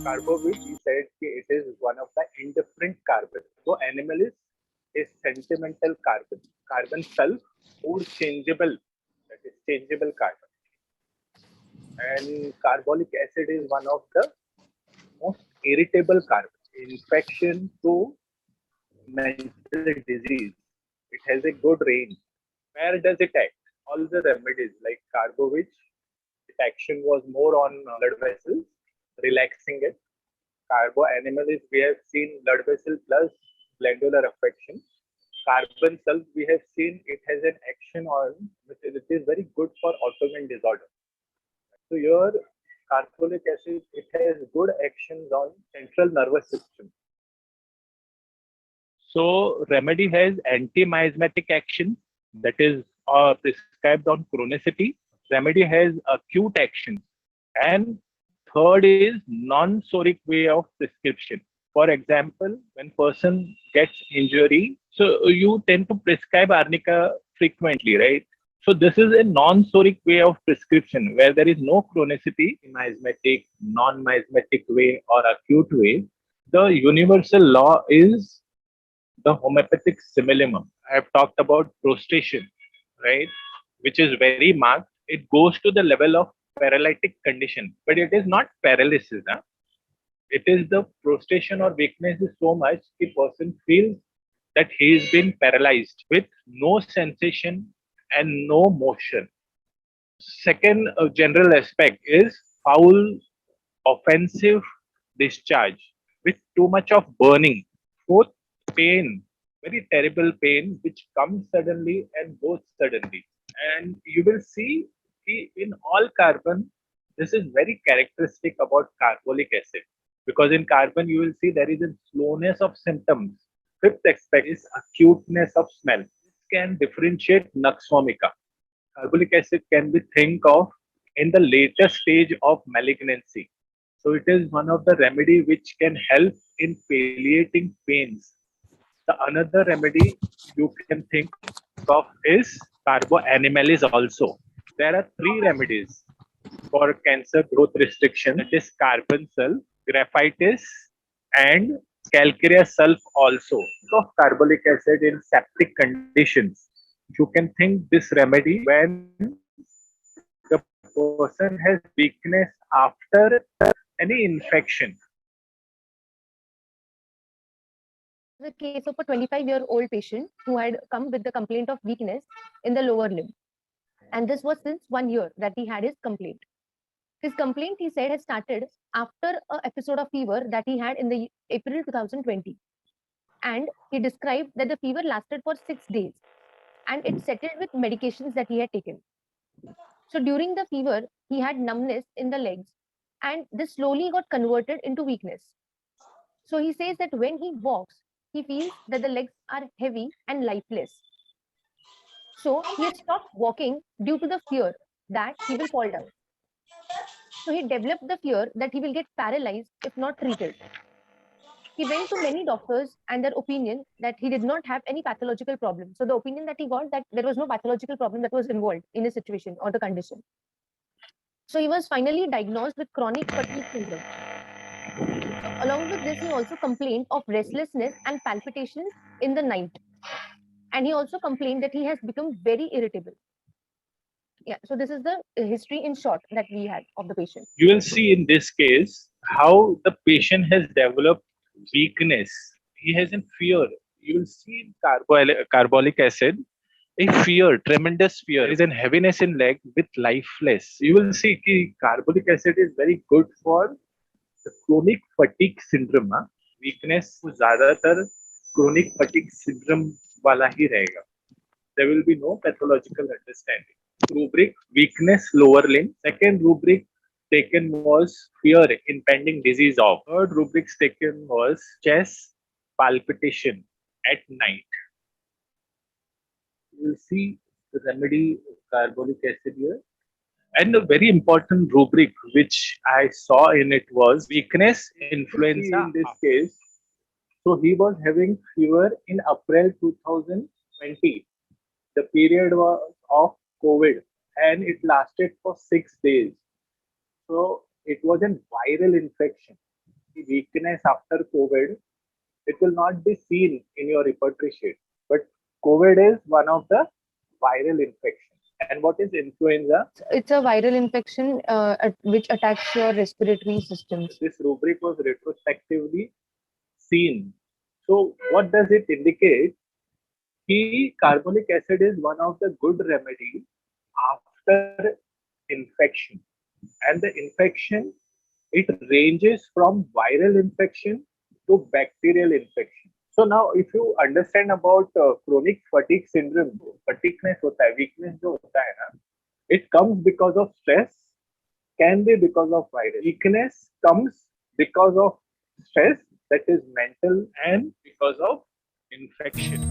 Carbovich, he said it is one of the indifferent carbon. So animal is sentimental carbon. Carbon self, mood changeable, that is changeable carbon. And carbolic acid is one of the most irritable carbon. Infection to mental disease. It has a good range. Where does it act? All the remedies like Carbovich, its action was more on blood vessels, relaxing it. Carbo animals, we have seen blood vessel plus glandular affection. Carbon self, we have seen it has an action on, it is very good for autoimmune disorder. So your carbolic acid, it has good actions on central nervous system. So remedy has anti-miasmatic action, that is prescribed on chronicity. Remedy has acute action, and third is non-soric way of prescription. For example, when person gets injury, so you tend to prescribe arnica frequently, right? So this is a non-soric way of prescription where there is no chronicity, miasmatic, non-miasmatic way or acute way. The universal law is the homeopathic simillimum. I have talked about prostration, right, which is very marked. It goes to the level of paralytic condition, but it is not paralysis. Huh? It is the prostration or weakness is so much the person feels that he is been paralyzed with no sensation and no motion. Second general aspect is foul, offensive discharge with too much of burning. Fourth, pain, very terrible pain which comes suddenly and goes suddenly. And you will see in all carbon, this is very characteristic about carbolic acid because in carbon you will see there is a slowness of symptoms. Fifth aspect is acuteness of smell. This can differentiate nux vomica. Carbolic acid can be think of in the later stage of malignancy. So it is one of the remedy which can help in palliating pains. The another remedy you can think of is carboanimalis also. There are three remedies for cancer growth restriction, that is carbon sulf, graphitis, and calcareous sulf also. Think of carbolic acid in septic conditions. You can think this remedy when the person has weakness after any infection. The case of a 25-year-old patient who had come with the complaint of weakness in the lower limb. And this was since 1 year that he had his complaint. His complaint, he said, had started after an episode of fever that he had in the April 2020. And he described that the fever lasted for 6 days and it settled with medications that he had taken. So during the fever, he had numbness in the legs and this slowly got converted into weakness. So he says that when he walks, he feels that the legs are heavy and lifeless. So he had stopped walking due to the fear that he will fall down. So he developed the fear that he will get paralyzed if not treated. He went to many doctors and their opinion that he did not have any pathological problem. So the opinion that he got that there was no pathological problem that was involved in his situation or the condition. So he was finally diagnosed with chronic fatigue syndrome. So along with this, he also complained of restlessness and palpitations in the night. And he also complained that he has become very irritable. Yeah, so this is the history in short that we had of the patient. You will see in this case how the patient has developed weakness. He has a fear. You will see in carbolic acid a fear, tremendous fear. There is a heaviness in leg with lifeless. You will see कि carbolic acid is very good for the chronic fatigue syndrome. हाँ? Weakness ज़्यादातर chronic fatigue syndrome वाला ही रहेगा. There will be no pathological understanding. Rubric weakness lower limb. Second rubric taken was fear impending disease of. Third rubric taken was chest palpitation at night. You will see the remedy carbolic acid here. And a very important rubric which I saw in it was weakness influenza. In this case, so he was having fever in April 2020. The period was of COVID and it lasted for 6 days. So it was a viral infection. weakness after COVID, it will not be seen in your repertory sheet. But COVID is one of the viral infections. And what is influenza? It's a viral infection which attacks your respiratory systems. This rubric was retrospectively seen. So what does it indicate? Carbolic acid is one of the good remedy after infection. And the infection, it ranges from viral infection to bacterial infection. So now if you understand about chronic fatigue syndrome, fatigueness hota hai, weakness jo hota hai na, it comes because of stress, can be because of virus. Weakness comes because of stress, that is mental, and because of infection.